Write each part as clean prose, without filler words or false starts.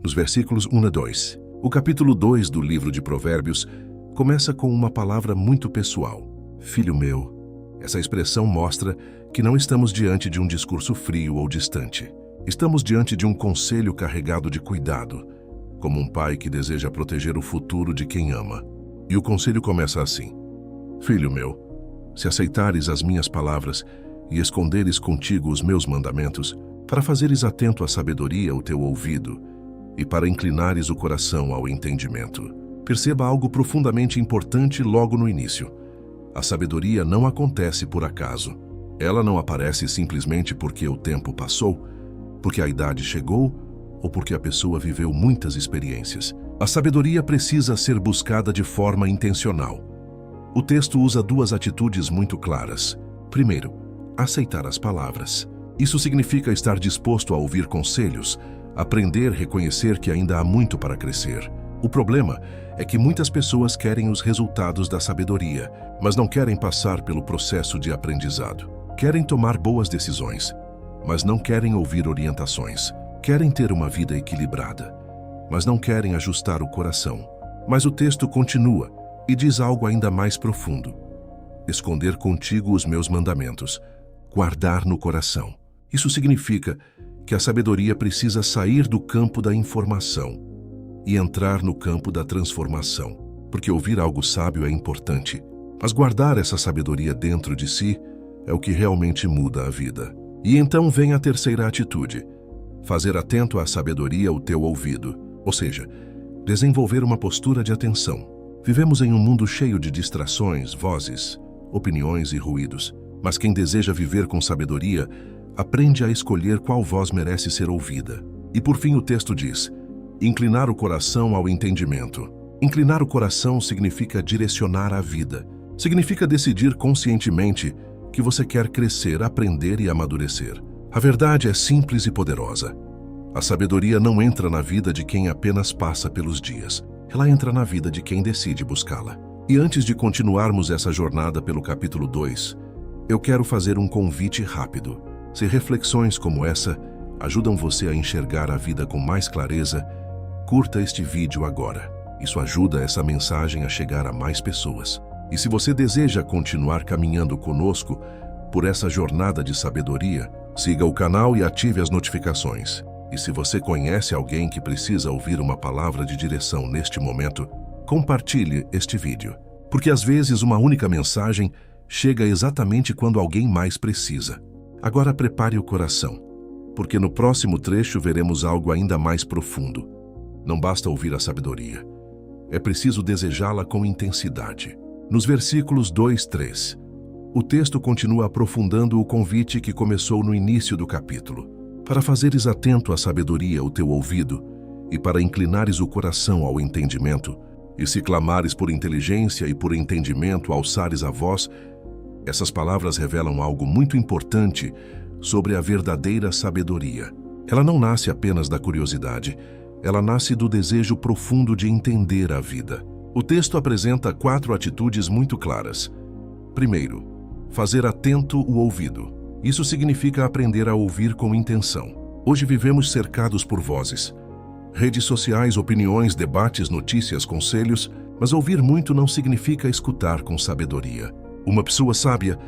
nos versículos 1 a 2. O capítulo 2 do livro de Provérbios começa com uma palavra muito pessoal: filho meu. Essa expressão mostra que não estamos diante de um discurso frio ou distante. Estamos diante de um conselho carregado de cuidado, como um pai que deseja proteger o futuro de quem ama. E o conselho começa assim: filho meu, se aceitares as minhas palavras e esconderes contigo os meus mandamentos, para fazeres atento à sabedoria o teu ouvido e para inclinares o coração ao entendimento. Perceba algo profundamente importante logo no início. A sabedoria não acontece por acaso. Ela não aparece simplesmente porque o tempo passou, porque a idade chegou ou porque a pessoa viveu muitas experiências. A sabedoria precisa ser buscada de forma intencional. O texto usa duas atitudes muito claras. Primeiro, aceitar as palavras. Isso significa estar disposto a ouvir conselhos, aprender, reconhecer que ainda há muito para crescer. O problema é que muitas pessoas querem os resultados da sabedoria, mas não querem passar pelo processo de aprendizado. Querem tomar boas decisões, mas não querem ouvir orientações. Querem ter uma vida equilibrada, mas não querem ajustar o coração. Mas o texto continua e diz algo ainda mais profundo: esconder contigo os meus mandamentos, guardar no coração. Isso significa que a sabedoria precisa sair do campo da informação e entrar no campo da transformação, porque ouvir algo sábio é importante, mas guardar essa sabedoria dentro de si é o que realmente muda a vida. E então vem a terceira atitude: fazer atento à sabedoria o teu ouvido, ou seja, desenvolver uma postura de atenção. Vivemos em um mundo cheio de distrações, vozes, opiniões e ruídos, mas quem deseja viver com sabedoria aprende a escolher qual voz merece ser ouvida. E por fim o texto diz: inclinar o coração ao entendimento. Inclinar o coração significa direcionar a vida. Significa decidir conscientemente que você quer crescer, aprender e amadurecer. A verdade é simples e poderosa. A sabedoria não entra na vida de quem apenas passa pelos dias. Ela entra na vida de quem decide buscá-la. E antes de continuarmos essa jornada pelo capítulo 2, eu quero fazer um convite rápido. Se reflexões como essa ajudam você a enxergar a vida com mais clareza, curta este vídeo agora. Isso ajuda essa mensagem a chegar a mais pessoas. E se você deseja continuar caminhando conosco por essa jornada de sabedoria, siga o canal e ative as notificações. E se você conhece alguém que precisa ouvir uma palavra de direção neste momento, compartilhe este vídeo. Porque às vezes uma única mensagem chega exatamente quando alguém mais precisa. Agora prepare o coração, porque no próximo trecho veremos algo ainda mais profundo. Não basta ouvir a sabedoria, é preciso desejá-la com intensidade. Nos versículos 2 e 3, o texto continua aprofundando o convite que começou no início do capítulo. Para fazeres atento à sabedoria o teu ouvido, e para inclinares o coração ao entendimento, e se clamares por inteligência e por entendimento alçares a voz. Essas palavras revelam algo muito importante sobre a verdadeira sabedoria. Ela não nasce apenas da curiosidade, ela nasce do desejo profundo de entender a vida. O texto apresenta 4 atitudes muito claras. Primeiro, fazer atento o ouvido. Isso significa aprender a ouvir com intenção. Hoje vivemos cercados por vozes, redes sociais, opiniões, debates, notícias, conselhos, mas ouvir muito não significa escutar com sabedoria. Uma pessoa sábia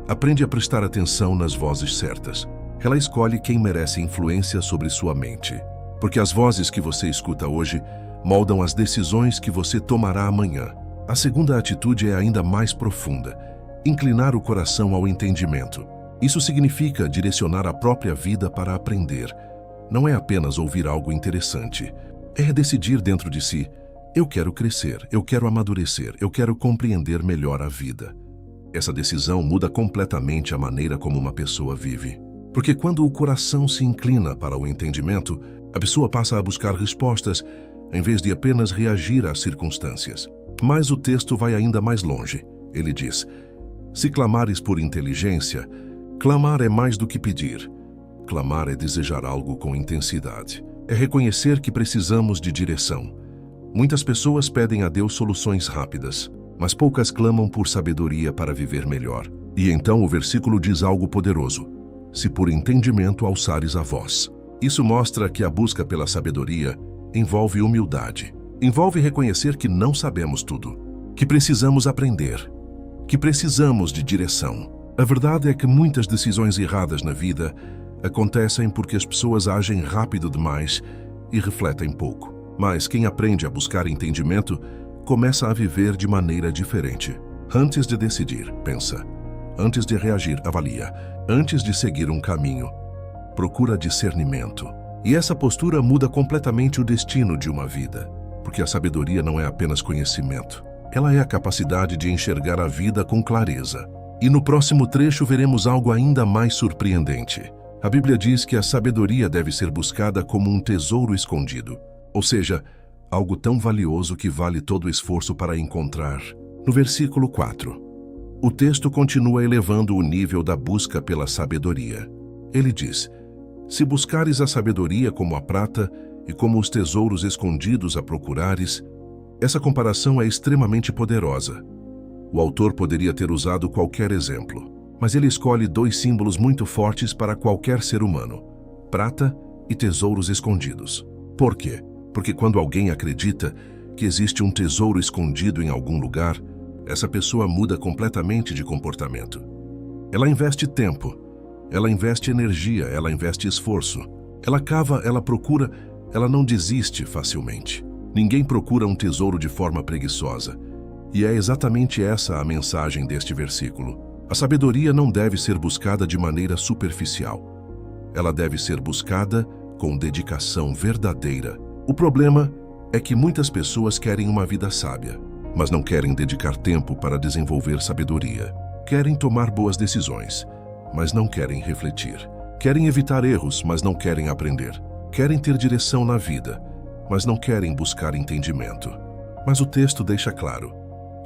aprende a prestar atenção nas vozes certas. Ela escolhe quem merece influência sobre sua mente, porque as vozes que você escuta hoje moldam as decisões que você tomará amanhã. A segunda atitude é ainda mais profunda: inclinar o coração ao entendimento. Isso significa direcionar a própria vida para aprender. Não é apenas ouvir algo interessante, é decidir dentro de si: eu quero crescer, eu quero amadurecer, eu quero compreender melhor a vida. Essa decisão muda completamente a maneira como uma pessoa vive. Porque quando o coração se inclina para o entendimento, a pessoa passa a buscar respostas, em vez de apenas reagir às circunstâncias. Mas o texto vai ainda mais longe. Ele diz: se clamares por inteligência, clamar é mais do que pedir. Clamar é desejar algo com intensidade. É reconhecer que precisamos de direção. Muitas pessoas pedem a Deus soluções rápidas, mas poucas clamam por sabedoria para viver melhor. E então o versículo diz algo poderoso: se por entendimento alçares a voz. Isso mostra que a busca pela sabedoria envolve humildade. Envolve reconhecer que não sabemos tudo, que precisamos aprender, que precisamos de direção. A verdade é que muitas decisões erradas na vida acontecem porque as pessoas agem rápido demais e refletem pouco. Mas quem aprende a buscar entendimento começa a viver de maneira diferente. Antes de decidir, pensa. Antes de reagir, avalia. Antes de seguir um caminho, procura discernimento. E essa postura muda completamente o destino de uma vida. Porque a sabedoria não é apenas conhecimento. Ela é a capacidade de enxergar a vida com clareza. E no próximo trecho veremos algo ainda mais surpreendente. A Bíblia diz que a sabedoria deve ser buscada como um tesouro escondido. Ou seja, algo tão valioso que vale todo o esforço para encontrar. No versículo 4. O texto continua elevando o nível da busca pela sabedoria. Ele diz: se buscares a sabedoria como a prata e como os tesouros escondidos a procurares. Essa comparação é extremamente poderosa. O autor poderia ter usado qualquer exemplo, mas ele escolhe dois símbolos muito fortes para qualquer ser humano: prata e tesouros escondidos. Por quê? Porque quando alguém acredita que existe um tesouro escondido em algum lugar, essa pessoa muda completamente de comportamento. Ela investe tempo, ela investe energia, ela investe esforço. Ela cava, ela procura, ela não desiste facilmente. Ninguém procura um tesouro de forma preguiçosa. E é exatamente essa a mensagem deste versículo. A sabedoria não deve ser buscada de maneira superficial. Ela deve ser buscada com dedicação verdadeira. O problema é que muitas pessoas querem uma vida sábia, mas não querem dedicar tempo para desenvolver sabedoria. Querem tomar boas decisões, mas não querem refletir. Querem evitar erros, mas não querem aprender. Querem ter direção na vida, mas não querem buscar entendimento. Mas o texto deixa claro: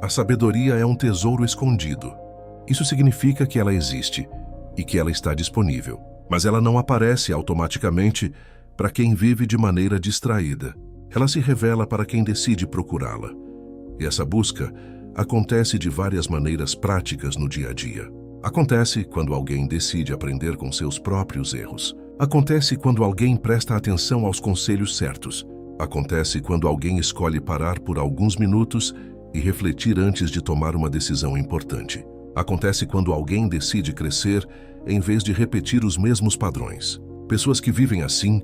a sabedoria é um tesouro escondido. Isso significa que ela existe e que ela está disponível, mas ela não aparece automaticamente para quem vive de maneira distraída. Ela se revela para quem decide procurá-la. E essa busca acontece de várias maneiras práticas no dia a dia. Acontece quando alguém decide aprender com seus próprios erros. Acontece quando alguém presta atenção aos conselhos certos. Acontece quando alguém escolhe parar por alguns minutos e refletir antes de tomar uma decisão importante. Acontece quando alguém decide crescer em vez de repetir os mesmos padrões. Pessoas que vivem assim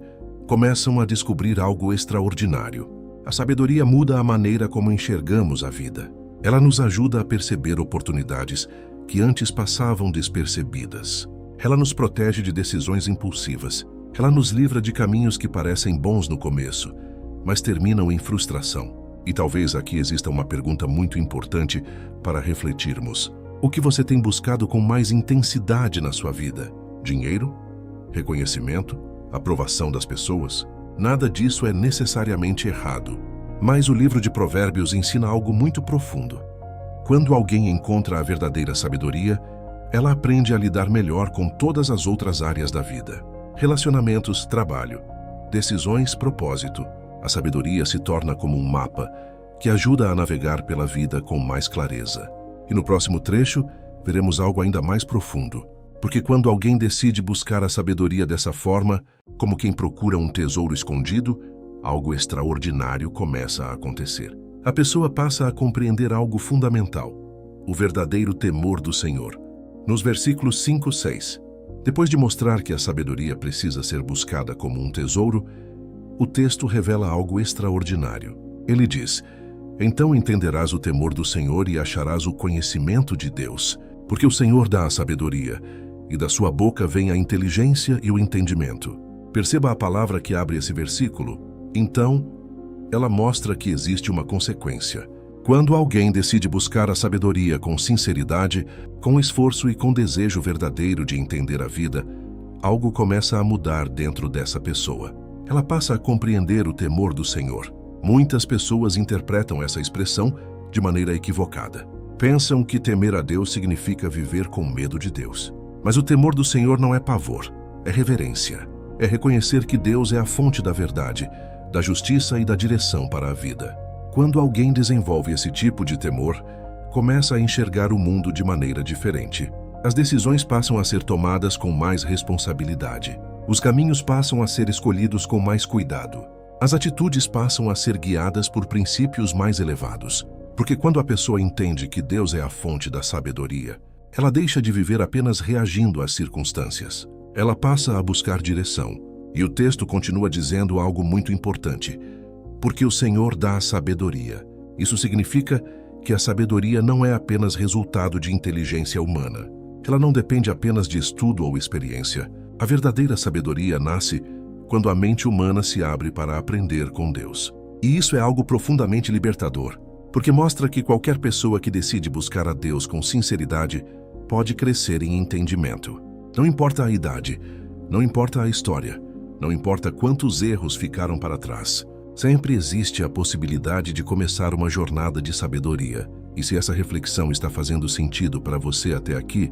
começam a descobrir algo extraordinário. A sabedoria muda a maneira como enxergamos a vida. Ela nos ajuda a perceber oportunidades que antes passavam despercebidas. Ela nos protege de decisões impulsivas. Ela nos livra de caminhos que parecem bons no começo, mas terminam em frustração. E talvez aqui exista uma pergunta muito importante para refletirmos. O que você tem buscado com mais intensidade na sua vida? Dinheiro? Reconhecimento? Aprovação das pessoas? Nada disso é necessariamente errado. Mas o livro de Provérbios ensina algo muito profundo. Quando alguém encontra a verdadeira sabedoria, ela aprende a lidar melhor com todas as outras áreas da vida. Relacionamentos, trabalho, decisões, propósito. A sabedoria se torna como um mapa que ajuda a navegar pela vida com mais clareza. E no próximo trecho, veremos algo ainda mais profundo. Porque quando alguém decide buscar a sabedoria dessa forma, como quem procura um tesouro escondido, algo extraordinário começa a acontecer. A pessoa passa a compreender algo fundamental: o verdadeiro temor do Senhor. Nos versículos 5 e 6, depois de mostrar que a sabedoria precisa ser buscada como um tesouro, o texto revela algo extraordinário. Ele diz: então entenderás o temor do Senhor e acharás o conhecimento de Deus, porque o Senhor dá a sabedoria, e da sua boca vem a inteligência e o entendimento. Perceba a palavra que abre esse versículo. Então, ela mostra que existe uma consequência. Quando alguém decide buscar a sabedoria com sinceridade, com esforço e com desejo verdadeiro de entender a vida, algo começa a mudar dentro dessa pessoa. Ela passa a compreender o temor do Senhor. Muitas pessoas interpretam essa expressão de maneira equivocada. Pensam que temer a Deus significa viver com medo de Deus. Mas o temor do Senhor não é pavor, é reverência. É reconhecer que Deus é a fonte da verdade, da justiça e da direção para a vida. Quando alguém desenvolve esse tipo de temor, começa a enxergar o mundo de maneira diferente. As decisões passam a ser tomadas com mais responsabilidade. Os caminhos passam a ser escolhidos com mais cuidado. As atitudes passam a ser guiadas por princípios mais elevados, porque quando a pessoa entende que Deus é a fonte da sabedoria, ela deixa de viver apenas reagindo às circunstâncias. Ela passa a buscar direção. E o texto continua dizendo algo muito importante, porque o Senhor dá a sabedoria. Isso significa que a sabedoria não é apenas resultado de inteligência humana. Ela não depende apenas de estudo ou experiência. A verdadeira sabedoria nasce quando a mente humana se abre para aprender com Deus. E isso é algo profundamente libertador, porque mostra que qualquer pessoa que decide buscar a Deus com sinceridade pode crescer em entendimento. Não importa a idade, não importa a história, não importa quantos erros ficaram para trás. Sempre existe a possibilidade de começar uma jornada de sabedoria. E se essa reflexão está fazendo sentido para você até aqui,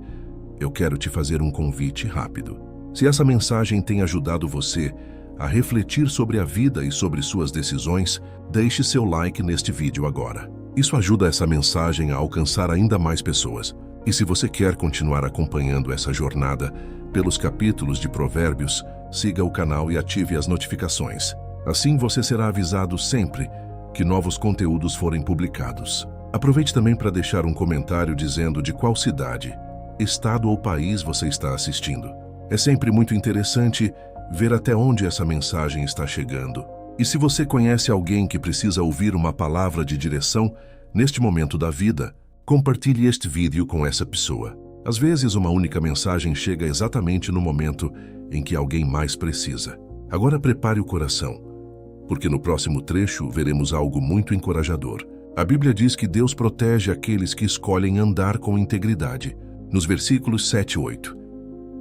eu quero te fazer um convite rápido. Se essa mensagem tem ajudado você a refletir sobre a vida e sobre suas decisões, deixe seu like neste vídeo agora. Isso ajuda essa mensagem a alcançar ainda mais pessoas. E se você quer continuar acompanhando essa jornada pelos capítulos de Provérbios, siga o canal e ative as notificações. Assim você será avisado sempre que novos conteúdos forem publicados. Aproveite também para deixar um comentário dizendo de qual cidade, estado ou país você está assistindo. É sempre muito interessante ver até onde essa mensagem está chegando. E se você conhece alguém que precisa ouvir uma palavra de direção neste momento da vida, compartilhe este vídeo com essa pessoa. Às vezes, uma única mensagem chega exatamente no momento em que alguém mais precisa. Agora prepare o coração, porque no próximo trecho veremos algo muito encorajador. A Bíblia diz que Deus protege aqueles que escolhem andar com integridade, nos versículos 7 e 8.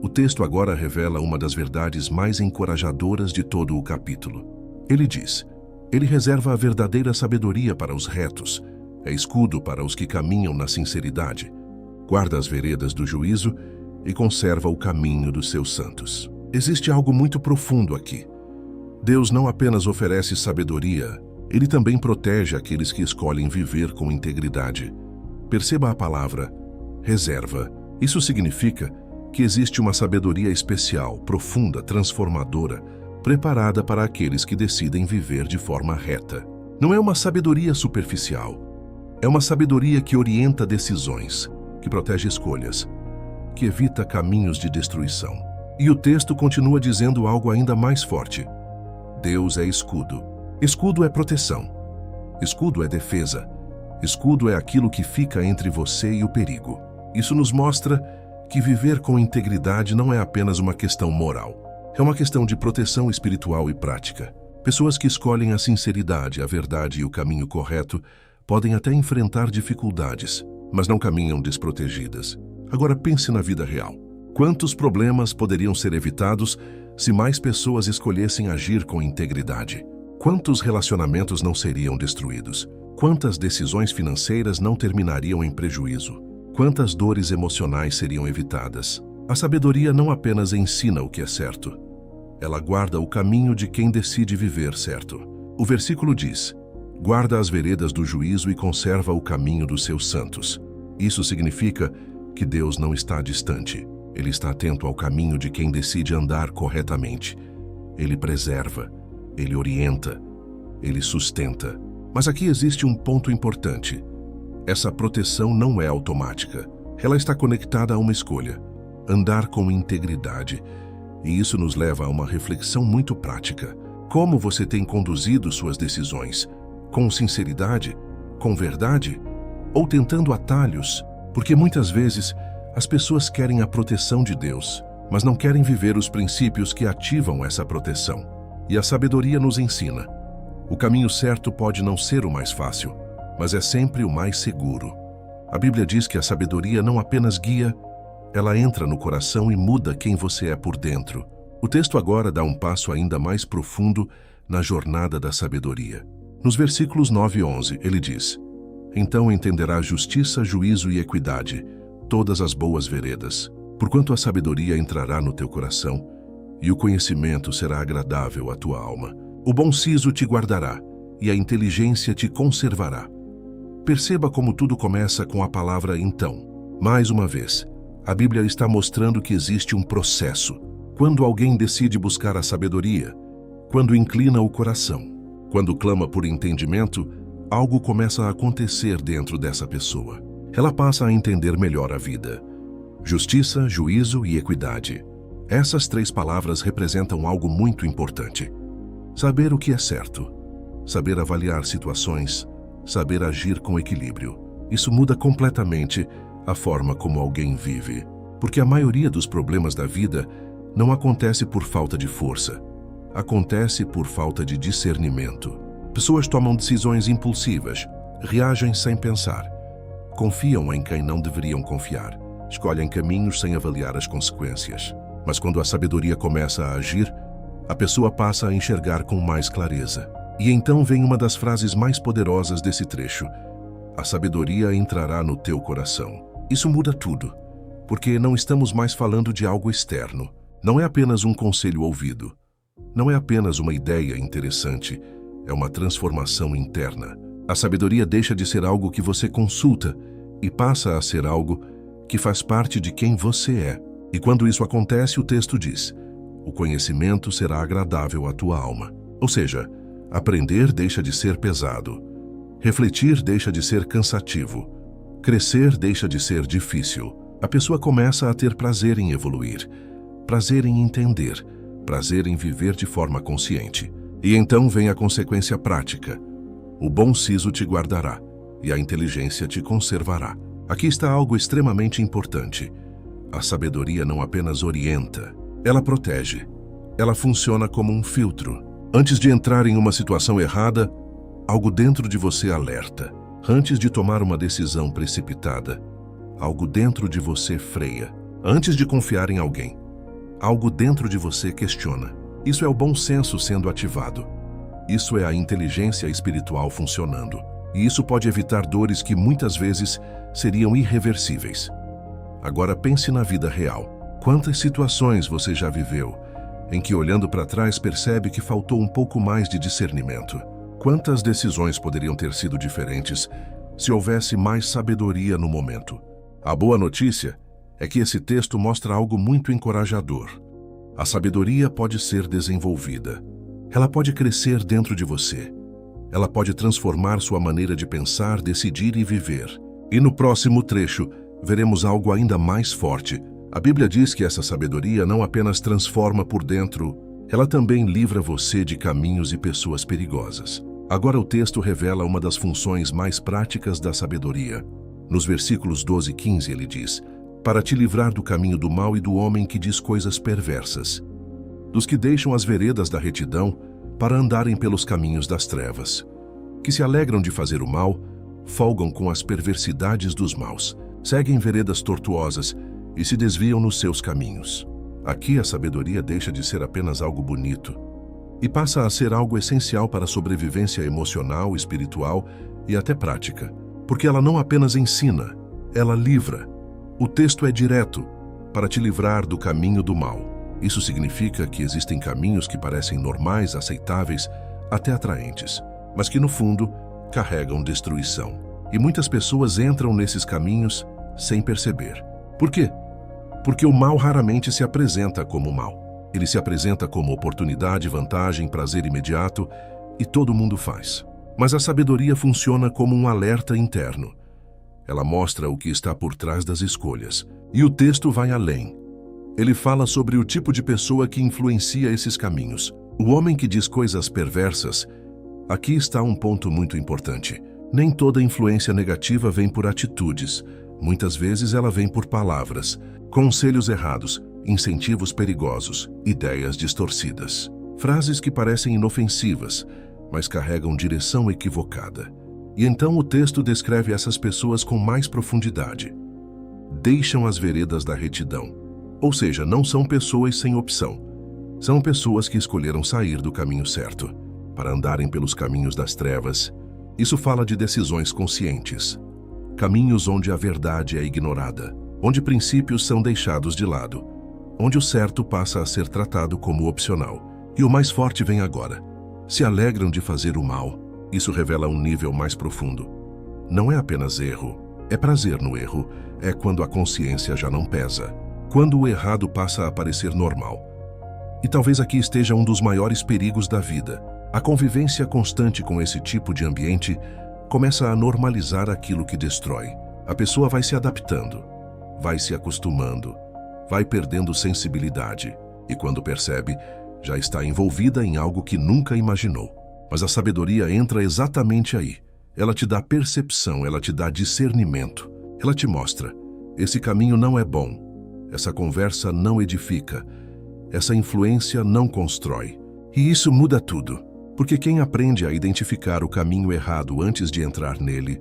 O texto agora revela uma das verdades mais encorajadoras de todo o capítulo. Ele diz: Ele reserva a verdadeira sabedoria para os retos, é escudo para os que caminham na sinceridade, guarda as veredas do juízo e conserva o caminho dos seus santos. Existe algo muito profundo aqui. Deus não apenas oferece sabedoria, Ele também protege aqueles que escolhem viver com integridade. Perceba a palavra reserva. Isso significa que existe uma sabedoria especial, profunda, transformadora, preparada para aqueles que decidem viver de forma reta. Não é uma sabedoria superficial. É uma sabedoria que orienta decisões, que protege escolhas, que evita caminhos de destruição. E o texto continua dizendo algo ainda mais forte. Deus é escudo. Escudo é proteção. Escudo é defesa. Escudo é aquilo que fica entre você e o perigo. Isso nos mostra que viver com integridade não é apenas uma questão moral. É uma questão de proteção espiritual e prática. Pessoas que escolhem a sinceridade, a verdade e o caminho correto podem até enfrentar dificuldades, mas não caminham desprotegidas. Agora pense na vida real. Quantos problemas poderiam ser evitados se mais pessoas escolhessem agir com integridade? Quantos relacionamentos não seriam destruídos? Quantas decisões financeiras não terminariam em prejuízo? Quantas dores emocionais seriam evitadas? A sabedoria não apenas ensina o que é certo, ela guarda o caminho de quem decide viver certo. O versículo diz: guarda as veredas do juízo e conserva o caminho dos seus santos. Isso significa que Deus não está distante. Ele está atento ao caminho de quem decide andar corretamente. Ele preserva, ele orienta, ele sustenta. Mas aqui existe um ponto importante. Essa proteção não é automática. Ela está conectada a uma escolha: andar com integridade. E isso nos leva a uma reflexão muito prática. Como você tem conduzido suas decisões? Com sinceridade? Com verdade? Ou tentando atalhos? Porque muitas vezes as pessoas querem a proteção de Deus, mas não querem viver os princípios que ativam essa proteção. E a sabedoria nos ensina: o caminho certo pode não ser o mais fácil, mas é sempre o mais seguro. A Bíblia diz que a sabedoria não apenas guia, ela entra no coração e muda quem você é por dentro. O texto agora dá um passo ainda mais profundo na jornada da sabedoria. Nos versículos 9 e 11, ele diz: então entenderás justiça, juízo e equidade, todas as boas veredas, porquanto a sabedoria entrará no teu coração, e o conhecimento será agradável à tua alma. O bom siso te guardará, e a inteligência te conservará. Perceba como tudo começa com a palavra então. Mais uma vez, a Bíblia está mostrando que existe um processo. Quando alguém decide buscar a sabedoria, quando inclina o coração, Quando clama por entendimento, algo começa a acontecer dentro dessa pessoa. Ela passa a entender melhor a vida. Justiça, juízo e equidade. Essas 3 palavras representam algo muito importante. Saber o que é certo, saber avaliar situações, saber agir com equilíbrio. Isso muda completamente a forma como alguém vive, porque a maioria dos problemas da vida não acontece por falta de força, acontece por falta de discernimento. Pessoas tomam decisões impulsivas, reagem sem pensar, confiam em quem não deveriam confiar, escolhem caminhos sem avaliar as consequências. Mas quando a sabedoria começa a agir, a pessoa passa a enxergar com mais clareza. E então vem uma das frases mais poderosas desse trecho: a sabedoria entrará no teu coração. Isso muda tudo, porque não estamos mais falando de algo externo. Não é apenas um conselho ouvido. Não é apenas uma ideia interessante. É uma transformação interna. A sabedoria deixa de ser algo que você consulta e passa a ser algo que faz parte de quem você é. E quando isso acontece, o texto diz: o conhecimento será agradável à tua alma. Ou seja, aprender deixa de ser pesado. Refletir deixa de ser cansativo. Crescer deixa de ser difícil. A pessoa começa a ter prazer em evoluir, prazer em entender, prazer em viver de forma consciente. E então vem a consequência prática. O bom siso te guardará e a inteligência te conservará. Aqui está algo extremamente importante. A sabedoria não apenas orienta, ela protege. Ela funciona como um filtro. Antes de entrar em uma situação errada, algo dentro de você alerta. Antes de tomar uma decisão precipitada, algo dentro de você freia. Antes de confiar em alguém, algo dentro de você questiona. Isso é o bom senso sendo ativado. Isso é a inteligência espiritual funcionando. E isso pode evitar dores que muitas vezes seriam irreversíveis. Agora pense na vida real. Quantas situações você já viveu em que, olhando para trás, percebe que faltou um pouco mais de discernimento? Quantas decisões poderiam ter sido diferentes se houvesse mais sabedoria no momento? A boa notícia é que esse texto mostra algo muito encorajador. A sabedoria pode ser desenvolvida. Ela pode crescer dentro de você. Ela pode transformar sua maneira de pensar, decidir e viver. E no próximo trecho, veremos algo ainda mais forte. A Bíblia diz que essa sabedoria não apenas transforma por dentro, ela também livra você de caminhos e pessoas perigosas. Agora o texto revela uma das funções mais práticas da sabedoria. Nos versículos 12 e 15 ele diz: para te livrar do caminho do mal e do homem que diz coisas perversas, dos que deixam as veredas da retidão para andarem pelos caminhos das trevas, que se alegram de fazer o mal, folgam com as perversidades dos maus, seguem veredas tortuosas e se desviam nos seus caminhos. Aqui a sabedoria deixa de ser apenas algo bonito e passa a ser algo essencial para a sobrevivência emocional, espiritual e até prática, porque ela não apenas ensina, ela livra. O texto é direto: para te livrar do caminho do mal. Isso significa que existem caminhos que parecem normais, aceitáveis, até atraentes, mas que no fundo carregam destruição. E muitas pessoas entram nesses caminhos sem perceber. Por quê? Porque o mal raramente se apresenta como mal. Ele se apresenta como oportunidade, vantagem, prazer imediato, e todo mundo faz. Mas a sabedoria funciona como um alerta interno. Ela mostra o que está por trás das escolhas. E o texto vai além. Ele fala sobre o tipo de pessoa que influencia esses caminhos. O homem que diz coisas perversas. Aqui está um ponto muito importante. Nem toda influência negativa vem por atitudes. Muitas vezes ela vem por palavras, conselhos errados, incentivos perigosos, ideias distorcidas. Frases que parecem inofensivas, mas carregam direção equivocada. E então o texto descreve essas pessoas com mais profundidade. Deixam as veredas da retidão. Ou seja, não são pessoas sem opção. São pessoas que escolheram sair do caminho certo, para andarem pelos caminhos das trevas. Isso fala de decisões conscientes. Caminhos onde a verdade é ignorada, onde princípios são deixados de lado, onde o certo passa a ser tratado como opcional. E o mais forte vem agora. Se alegram de fazer o mal. Isso revela um nível mais profundo. Não é apenas erro, é prazer no erro, é quando a consciência já não pesa, quando o errado passa a parecer normal. E talvez aqui esteja um dos maiores perigos da vida. A convivência constante com esse tipo de ambiente começa a normalizar aquilo que destrói. A pessoa vai se adaptando, vai se acostumando, vai perdendo sensibilidade e, quando percebe, já está envolvida em algo que nunca imaginou. Mas a sabedoria entra exatamente aí. Ela te dá percepção, ela te dá discernimento. Ela te mostra: esse caminho não é bom, essa conversa não edifica, essa influência não constrói. E isso muda tudo, porque quem aprende a identificar o caminho errado antes de entrar nele,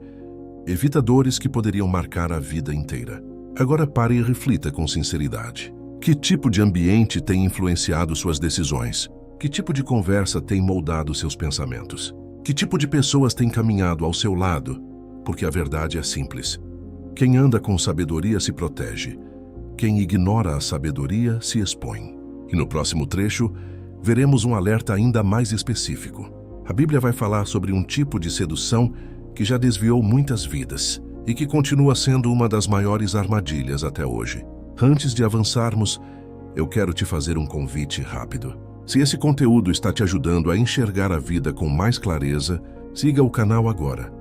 evita dores que poderiam marcar a vida inteira. Agora pare e reflita com sinceridade. Que tipo de ambiente tem influenciado suas decisões? Que tipo de conversa tem moldado seus pensamentos? Que tipo de pessoas tem caminhado ao seu lado? Porque a verdade é simples. Quem anda com sabedoria se protege. Quem ignora a sabedoria se expõe. E no próximo trecho, veremos um alerta ainda mais específico. A Bíblia vai falar sobre um tipo de sedução que já desviou muitas vidas e que continua sendo uma das maiores armadilhas até hoje. Antes de avançarmos, eu quero te fazer um convite rápido. Se esse conteúdo está te ajudando a enxergar a vida com mais clareza, siga o canal agora.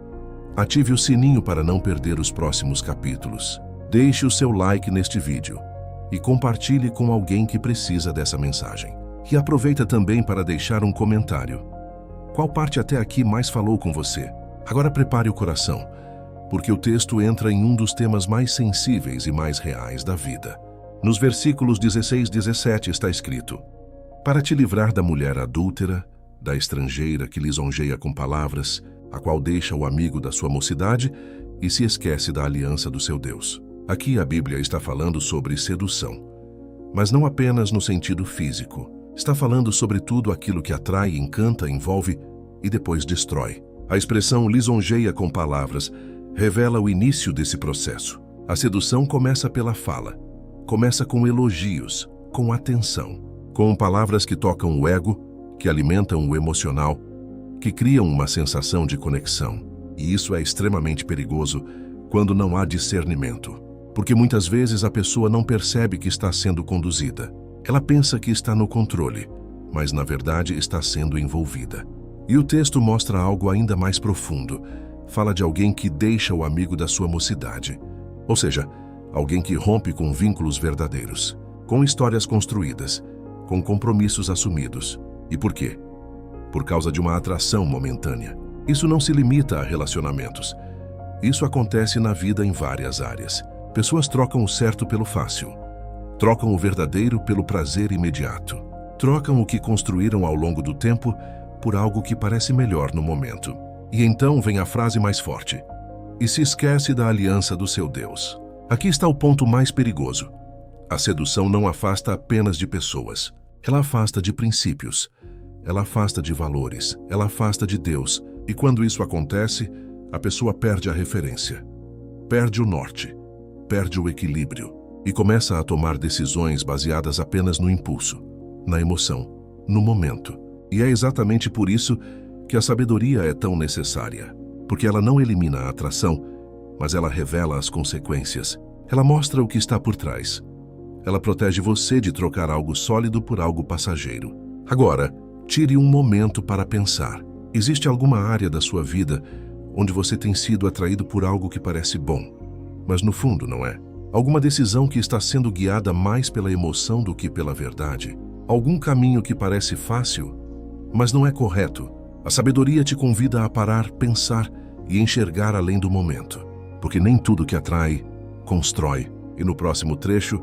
Ative o sininho para não perder os próximos capítulos. Deixe o seu like neste vídeo e compartilhe com alguém que precisa dessa mensagem. E aproveita também para deixar um comentário. Qual parte até aqui mais falou com você? Agora prepare o coração, porque o texto entra em um dos temas mais sensíveis e mais reais da vida. Nos versículos 16 e 17 está escrito: para te livrar da mulher adúltera, da estrangeira que lisonjeia com palavras, a qual deixa o amigo da sua mocidade e se esquece da aliança do seu Deus. Aqui a Bíblia está falando sobre sedução, mas não apenas no sentido físico. Está falando sobre tudo aquilo que atrai, encanta, envolve e depois destrói. A expressão lisonjeia com palavras revela o início desse processo. A sedução começa pela fala, começa com elogios, com atenção, com palavras que tocam o ego, que alimentam o emocional, que criam uma sensação de conexão. E isso é extremamente perigoso quando não há discernimento, porque muitas vezes a pessoa não percebe que está sendo conduzida. Ela pensa que está no controle, mas na verdade está sendo envolvida. E o texto mostra algo ainda mais profundo. Fala de alguém que deixa o amigo da sua mocidade, ou seja, alguém que rompe com vínculos verdadeiros, com histórias construídas, com compromissos assumidos. E por quê? Por causa de uma atração momentânea. Isso não se limita a relacionamentos. Isso acontece na vida em várias áreas. Pessoas trocam o certo pelo fácil. Trocam o verdadeiro pelo prazer imediato. Trocam o que construíram ao longo do tempo por algo que parece melhor no momento. E então vem a frase mais forte: e se esquece da aliança do seu Deus. Aqui está o ponto mais perigoso. A sedução não afasta apenas de pessoas. Ela afasta de princípios. Ela afasta de valores. Ela afasta de Deus. E quando isso acontece, a pessoa perde a referência. Perde o norte. Perde o equilíbrio. E começa a tomar decisões baseadas apenas no impulso, na emoção, no momento. E é exatamente por isso que a sabedoria é tão necessária. Porque ela não elimina a atração, mas ela revela as consequências. Ela mostra o que está por trás. Ela protege você de trocar algo sólido por algo passageiro. Agora, tire um momento para pensar. Existe alguma área da sua vida onde você tem sido atraído por algo que parece bom, mas no fundo não é? Alguma decisão que está sendo guiada mais pela emoção do que pela verdade? Algum caminho que parece fácil, mas não é correto? A sabedoria te convida a parar, pensar e enxergar além do momento, porque nem tudo que atrai, constrói. E no próximo trecho,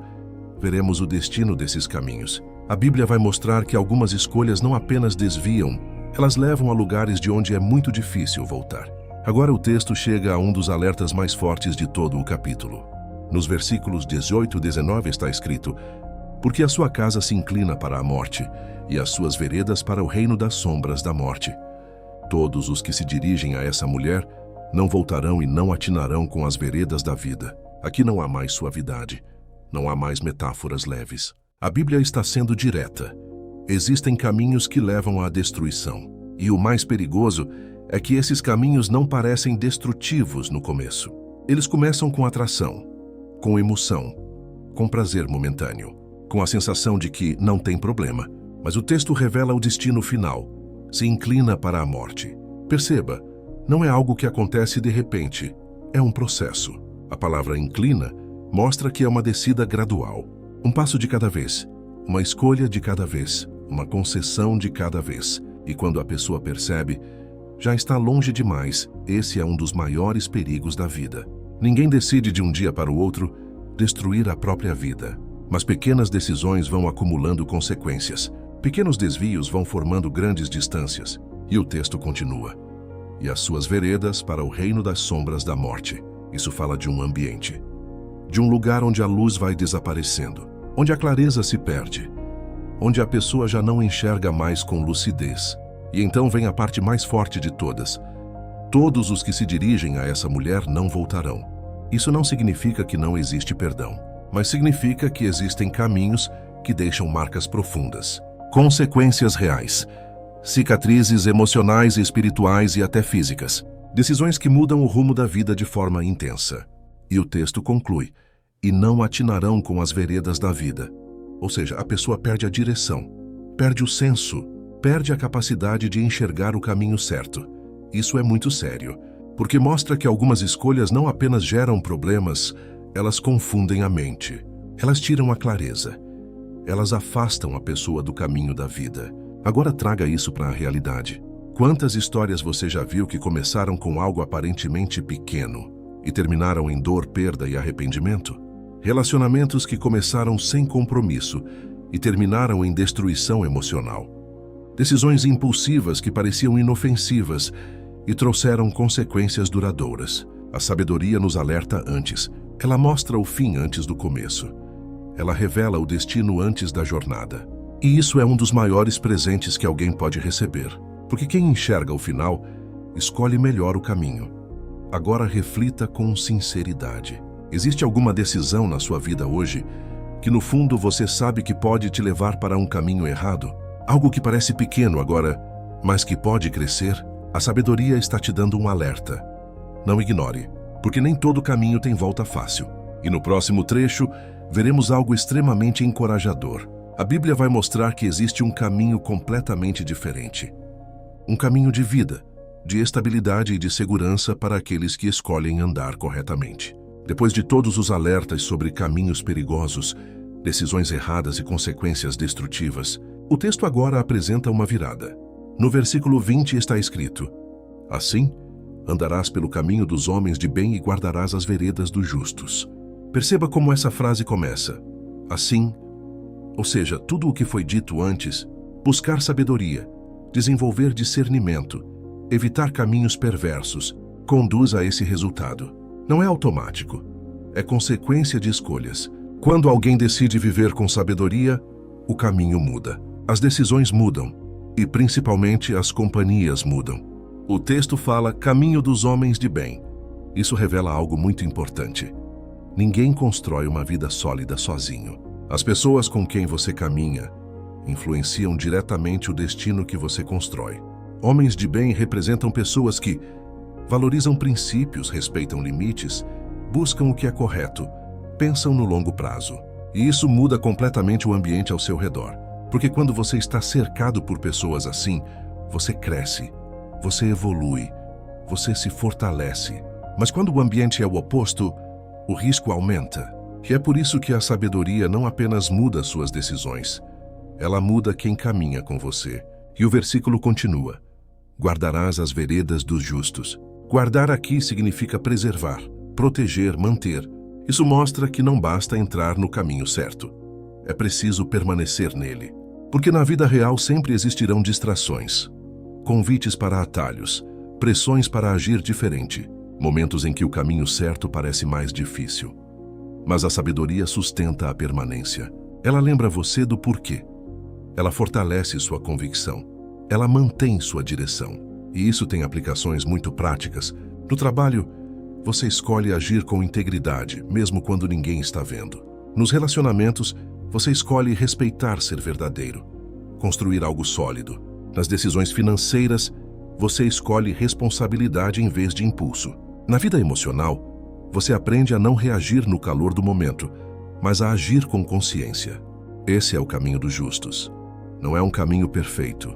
veremos o destino desses caminhos. A Bíblia vai mostrar que algumas escolhas não apenas desviam, elas levam a lugares de onde é muito difícil voltar. Agora o texto chega a um dos alertas mais fortes de todo o capítulo. Nos versículos 18 e 19 está escrito: porque a sua casa se inclina para a morte, e as suas veredas para o reino das sombras da morte. Todos os que se dirigem a essa mulher não voltarão e não atinarão com as veredas da vida. Aqui não há mais suavidade, não há mais metáforas leves. A Bíblia está sendo direta. Existem caminhos que levam à destruição. E o mais perigoso é que esses caminhos não parecem destrutivos no começo. Eles começam com atração, com emoção, com prazer momentâneo, com a sensação de que não tem problema. Mas o texto revela o destino final. se inclina para a morte. Perceba, não é algo que acontece de repente, é um processo. A palavra inclina mostra que é uma descida gradual. Um passo de cada vez, uma escolha de cada vez, uma concessão de cada vez. E quando a pessoa percebe, já está longe demais. Esse é um dos maiores perigos da vida. Ninguém decide de um dia para o outro destruir a própria vida. Mas pequenas decisões vão acumulando consequências. Pequenos desvios vão formando grandes distâncias. E o texto continua. E as suas veredas para o reino das sombras da morte. Isso fala de um ambiente. De um lugar onde a luz vai desaparecendo. Onde a clareza se perde. Onde a pessoa já não enxerga mais com lucidez. E então vem a parte mais forte de todas. Todos os que se dirigem a essa mulher não voltarão. Isso não significa que não existe perdão, mas significa que existem caminhos que deixam marcas profundas. Consequências reais. Cicatrizes emocionais, espirituais e até físicas. Decisões que mudam o rumo da vida de forma intensa. E o texto conclui, e não atinarão com as veredas da vida. Ou seja, a pessoa perde a direção, perde o senso, perde a capacidade de enxergar o caminho certo. Isso é muito sério, porque mostra que algumas escolhas não apenas geram problemas, elas confundem a mente. Elas tiram a clareza. Elas afastam a pessoa do caminho da vida. Agora traga isso para a realidade. Quantas histórias você já viu que começaram com algo aparentemente pequeno e terminaram em dor, perda e arrependimento? Relacionamentos que começaram sem compromisso e terminaram em destruição emocional. Decisões impulsivas que pareciam inofensivas e trouxeram consequências duradouras. A sabedoria nos alerta antes. Ela mostra o fim antes do começo. Ela revela o destino antes da jornada. E isso é um dos maiores presentes que alguém pode receber. Porque quem enxerga o final, escolhe melhor o caminho. Agora reflita com sinceridade. Existe alguma decisão na sua vida hoje que no fundo você sabe que pode te levar para um caminho errado? Algo que parece pequeno agora, mas que pode crescer? A sabedoria está te dando um alerta. Não ignore, porque nem todo caminho tem volta fácil. E no próximo trecho, veremos algo extremamente encorajador. A Bíblia vai mostrar que existe um caminho completamente diferente. Um caminho de vida, de estabilidade e de segurança para aqueles que escolhem andar corretamente. Depois de todos os alertas sobre caminhos perigosos, decisões erradas e consequências destrutivas, o texto agora apresenta uma virada. No versículo 20 está escrito: assim, andarás pelo caminho dos homens de bem e guardarás as veredas dos justos. Perceba como essa frase começa. Assim, ou seja, tudo o que foi dito antes, buscar sabedoria, desenvolver discernimento, evitar caminhos perversos, conduz a esse resultado. Não é automático, é consequência de escolhas. Quando alguém decide viver com sabedoria, o caminho muda. As decisões mudam e, principalmente, as companhias mudam. O texto fala caminho dos homens de bem. Isso revela algo muito importante. Ninguém constrói uma vida sólida sozinho. As pessoas com quem você caminha influenciam diretamente o destino que você constrói. Homens de bem representam pessoas que valorizam princípios, respeitam limites, buscam o que é correto, pensam no longo prazo. E isso muda completamente o ambiente ao seu redor. Porque quando você está cercado por pessoas assim, você cresce, você evolui, você se fortalece. Mas quando o ambiente é o oposto, o risco aumenta. E é por isso que a sabedoria não apenas muda suas decisões, ela muda quem caminha com você. E o versículo continua: guardarás as veredas dos justos. Guardar aqui significa preservar, proteger, manter. Isso mostra que não basta entrar no caminho certo. É preciso permanecer nele. Porque na vida real sempre existirão distrações, convites para atalhos, pressões para agir diferente, momentos em que o caminho certo parece mais difícil. Mas a sabedoria sustenta a permanência. Ela lembra você do porquê. Ela fortalece sua convicção. Ela mantém sua direção. E isso tem aplicações muito práticas. No trabalho, você escolhe agir com integridade, mesmo quando ninguém está vendo. Nos relacionamentos, você escolhe respeitar ser verdadeiro, construir algo sólido. Nas decisões financeiras, você escolhe responsabilidade em vez de impulso. Na vida emocional, você aprende a não reagir no calor do momento, mas a agir com consciência. Esse é o caminho dos justos. Não é um caminho perfeito,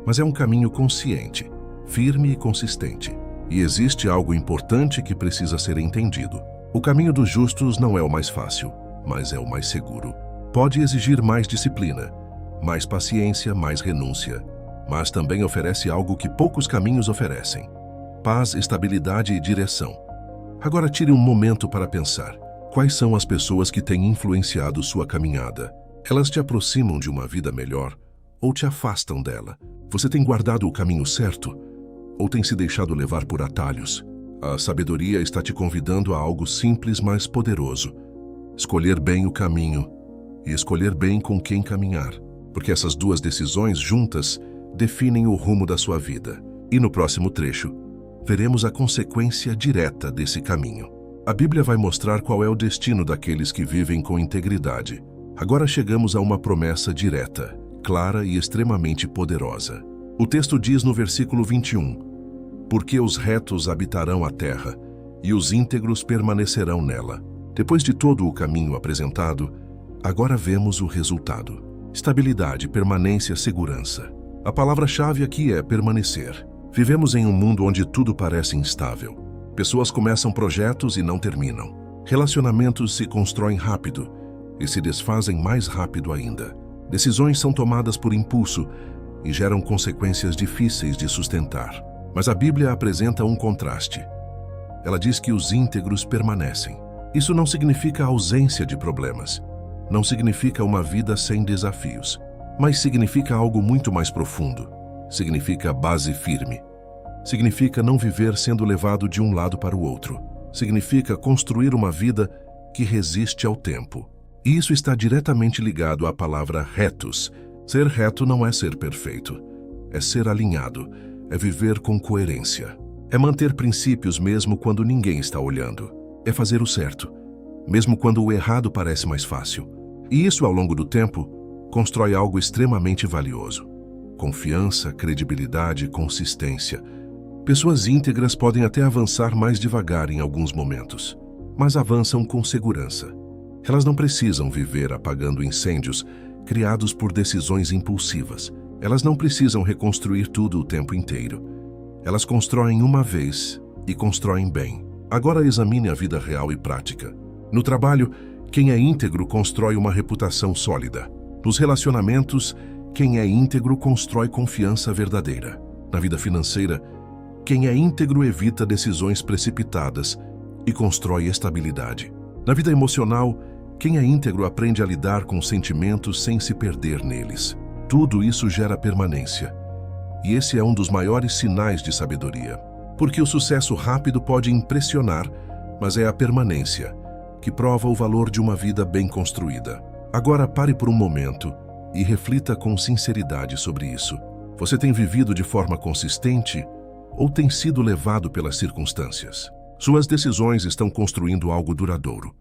mas é um caminho consciente, firme e consistente. E existe algo importante que precisa ser entendido. O caminho dos justos não é o mais fácil, mas é o mais seguro. Pode exigir mais disciplina, mais paciência, mais renúncia, mas também oferece algo que poucos caminhos oferecem: paz, estabilidade e direção. Agora tire um momento para pensar. Quais são as pessoas que têm influenciado sua caminhada? Elas te aproximam de uma vida melhor ou te afastam dela? Você tem guardado o caminho certo ou tem se deixado levar por atalhos? A sabedoria está te convidando a algo simples, mas poderoso: escolher bem o caminho e escolher bem com quem caminhar, porque essas duas decisões juntas definem o rumo da sua vida. E no próximo trecho, veremos a consequência direta desse caminho. A Bíblia vai mostrar qual é o destino daqueles que vivem com integridade. Agora chegamos a uma promessa direta, clara e extremamente poderosa. O texto diz no versículo 21, porque os retos habitarão a terra e os íntegros permanecerão nela. Depois de todo o caminho apresentado, agora vemos o resultado: estabilidade, permanência, segurança. A palavra-chave aqui é permanecer. Vivemos em um mundo onde tudo parece instável. Pessoas começam projetos e não terminam. Relacionamentos se constroem rápido e se desfazem mais rápido ainda. Decisões são tomadas por impulso e geram consequências difíceis de sustentar. Mas a Bíblia apresenta um contraste. Ela diz que os íntegros permanecem. Isso não significa ausência de problemas. Não significa uma vida sem desafios. Mas significa algo muito mais profundo. Significa base firme. Significa não viver sendo levado de um lado para o outro. Significa construir uma vida que resiste ao tempo. E isso está diretamente ligado à palavra retos. Ser reto não é ser perfeito. É ser alinhado. É viver com coerência. É manter princípios mesmo quando ninguém está olhando. É fazer o certo, mesmo quando o errado parece mais fácil. E isso, ao longo do tempo, constrói algo extremamente valioso: confiança, credibilidade, consistência. Pessoas íntegras podem até avançar mais devagar em alguns momentos, mas avançam com segurança. Elas não precisam viver apagando incêndios criados por decisões impulsivas. Elas não precisam reconstruir tudo o tempo inteiro. Elas constroem uma vez e constroem bem. Agora examine a vida real e prática. No trabalho, quem é íntegro constrói uma reputação sólida. Nos relacionamentos, quem é íntegro constrói confiança verdadeira. Na vida financeira, quem é íntegro evita decisões precipitadas e constrói estabilidade. Na vida emocional, quem é íntegro aprende a lidar com sentimentos sem se perder neles. Tudo isso gera permanência. E esse é um dos maiores sinais de sabedoria. Porque o sucesso rápido pode impressionar, mas é a permanência que prova o valor de uma vida bem construída. Agora pare por um momento e reflita com sinceridade sobre isso. Você tem vivido de forma consistente ou tem sido levado pelas circunstâncias? Suas decisões estão construindo algo duradouro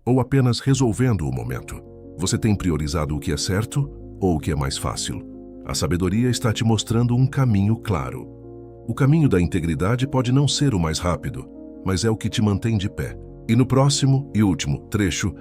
ou apenas resolvendo o momento? Você tem priorizado o que é certo ou o que é mais fácil? A sabedoria está te mostrando um caminho claro. O caminho da integridade pode não ser o mais rápido, mas é o que te mantém de pé. E no próximo e último trecho,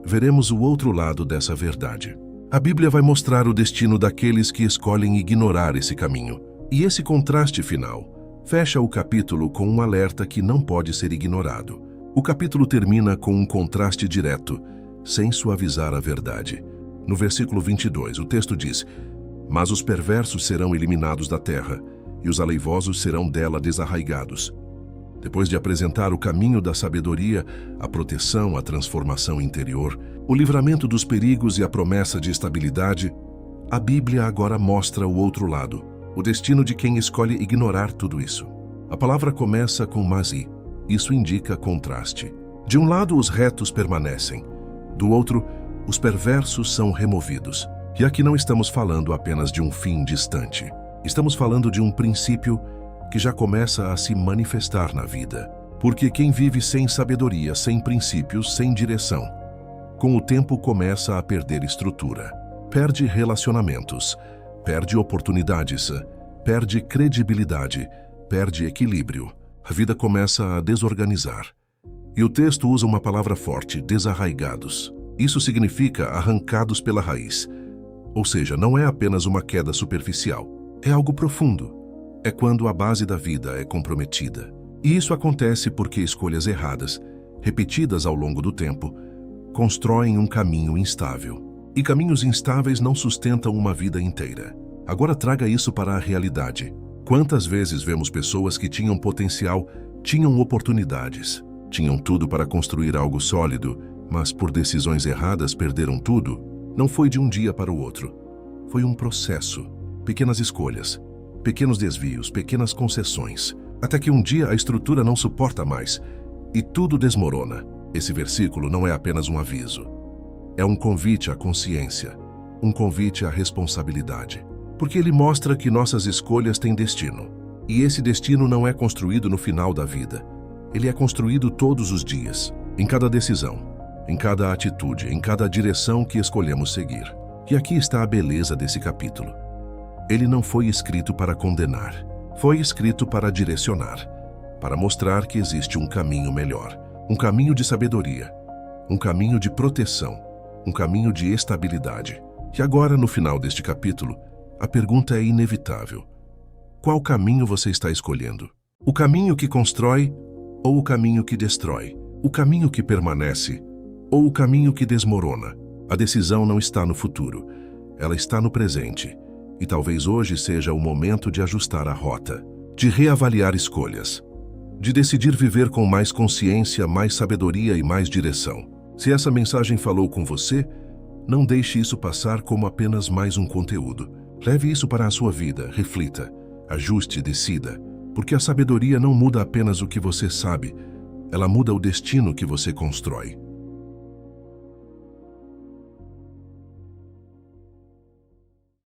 veremos o outro lado dessa verdade. A Bíblia vai mostrar o destino daqueles que escolhem ignorar esse caminho. E esse contraste final fecha o capítulo com um alerta que não pode ser ignorado. O capítulo termina com um contraste direto, sem suavizar a verdade. No versículo 22, o texto diz: mas os perversos serão eliminados da terra, e os aleivosos serão dela desarraigados. Depois de apresentar o caminho da sabedoria, a proteção, a transformação interior, o livramento dos perigos e a promessa de estabilidade, a Bíblia agora mostra o outro lado, o destino de quem escolhe ignorar tudo isso. A palavra começa com masi. Isso indica contraste. De um lado, os retos permanecem. Do outro, os perversos são removidos. E aqui não estamos falando apenas de um fim distante. Estamos falando de um princípio que já começa a se manifestar na vida. Porque quem vive sem sabedoria, sem princípios, sem direção, com o tempo começa a perder estrutura. Perde relacionamentos, perde oportunidades, perde credibilidade, perde equilíbrio. A vida começa a desorganizar. E o texto usa uma palavra forte: desarraigados. Isso significa arrancados pela raiz. Ou seja, não é apenas uma queda superficial. É algo profundo. É quando a base da vida é comprometida. E isso acontece porque escolhas erradas, repetidas ao longo do tempo, constroem um caminho instável. E caminhos instáveis não sustentam uma vida inteira. Agora traga isso para a realidade. Quantas vezes vemos pessoas que tinham potencial, tinham oportunidades, tinham tudo para construir algo sólido, mas por decisões erradas perderam tudo? Não foi de um dia para o outro. Foi um processo. Pequenas escolhas, pequenos desvios, pequenas concessões, até que um dia a estrutura não suporta mais e tudo desmorona. Esse versículo não é apenas um aviso. É um convite à consciência, um convite à responsabilidade. Porque ele mostra que nossas escolhas têm destino. E esse destino não é construído no final da vida. Ele é construído todos os dias, em cada decisão, em cada atitude, em cada direção que escolhemos seguir. E aqui está a beleza desse capítulo. Ele não foi escrito para condenar. Foi escrito para direcionar, para mostrar que existe um caminho melhor, um caminho de sabedoria, um caminho de proteção, um caminho de estabilidade. E agora, no final deste capítulo, a pergunta é inevitável. Qual caminho você está escolhendo? O caminho que constrói ou o caminho que destrói? O caminho que permanece ou o caminho que desmorona? A decisão não está no futuro, ela está no presente. E talvez hoje seja o momento de ajustar a rota, de reavaliar escolhas, de decidir viver com mais consciência, mais sabedoria e mais direção. Se essa mensagem falou com você, não deixe isso passar como apenas mais um conteúdo. Leve isso para a sua vida, reflita, ajuste, decida, porque a sabedoria não muda apenas o que você sabe, ela muda o destino que você constrói.